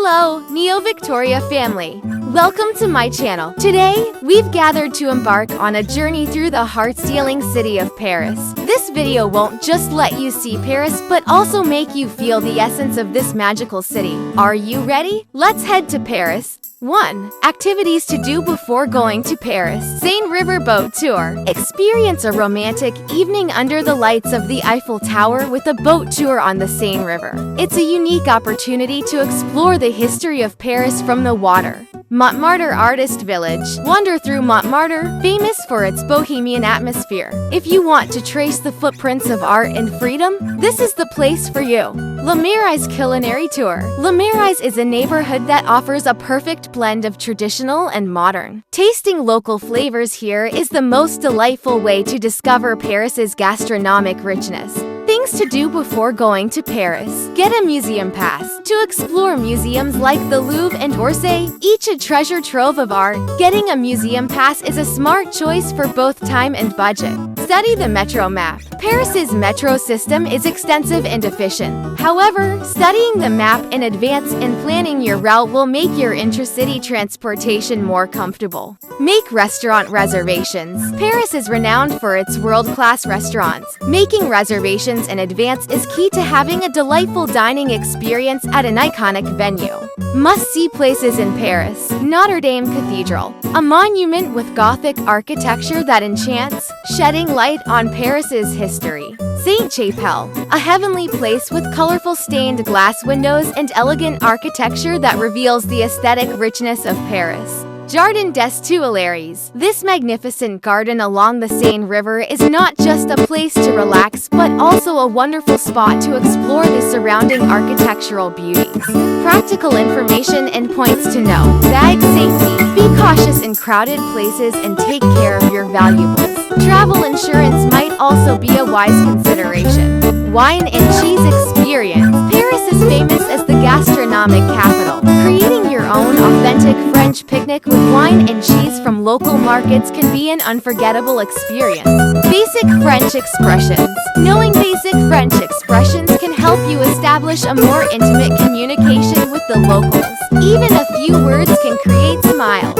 Hello, Neo-Victoria family. Welcome to my channel. Today, we've gathered to embark on a journey through the heart-stealing city of Paris. This video won't just let you see Paris, but also make you feel the essence of this magical city. Are you ready? Let's head to Paris. 1. Activities to do before going to Paris. Seine River Boat Tour. Experience a romantic evening under the lights of the Eiffel Tower with a boat tour on the Seine River. It's a unique opportunity to explore the history of Paris from the water. Montmartre Artist Village. Wander through Montmartre, famous for its bohemian atmosphere. If you want to trace the footprints of art and freedom, this is the place for you. Le Marais Culinary Tour. Le Marais is a neighborhood that offers a perfect blend of traditional and modern. Tasting local flavors here is the most delightful way to discover Paris's gastronomic richness. Things to do before going to Paris. Get a museum pass to explore museums like the Louvre and Orsay, each a treasure trove of art. Getting a museum pass is a smart choice for both time and budget. Study the metro map. Paris's metro system is extensive and efficient. However, studying the map in advance and planning your route will make your intercity transportation more comfortable. Make restaurant reservations. Paris is renowned for its world-class restaurants. Making reservations in advance is key to having a delightful dining experience at an iconic venue. Must-see places in Paris. Notre Dame Cathedral, a monument with Gothic architecture that enchants, shedding light on Paris's history. Sainte-Chapelle, a heavenly place with colorful stained glass windows and elegant architecture that reveals the aesthetic richness of Paris. Jardin des Tuileries. This magnificent garden along the Seine River is not just a place to relax, but also a wonderful spot to explore the surrounding architectural beauties. Practical information and points to know. Bag safety. Be cautious in crowded places and take care of your valuables. Travel insurance might also be a wise consideration. Wine and cheese experience. Paris is famous as the gastronomic capital. Creating your own authentic French picnic with wine and cheese from local markets can be an unforgettable experience. Basic French expressions. Knowing basic French expressions can help you establish a more intimate communication with the locals. Even a few words can create smiles.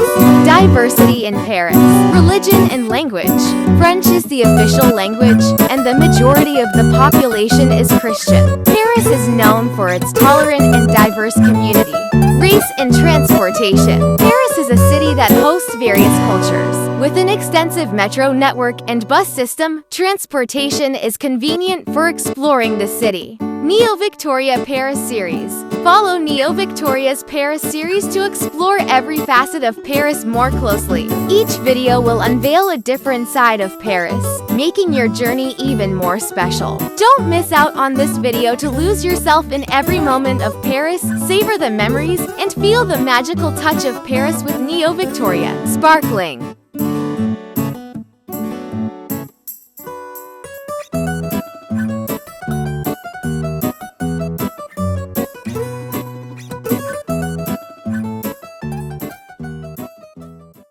Diversity in Paris. Religion and language. French is the official language, and the majority of the population is Christian. Paris is known for its tolerant and diverse community. Race and transportation. Paris is a city that hosts various cultures. With an extensive metro network and bus system, transportation is convenient for exploring the city. Neo-Victoria Paris Series. Follow Neo-Victoria's Paris series to explore every facet of Paris more closely. Each video will unveil a different side of Paris, making your journey even more special. Don't miss out on this video to lose yourself in every moment of Paris, savor the memories, and feel the magical touch of Paris with Neo-Victoria. Sparkling.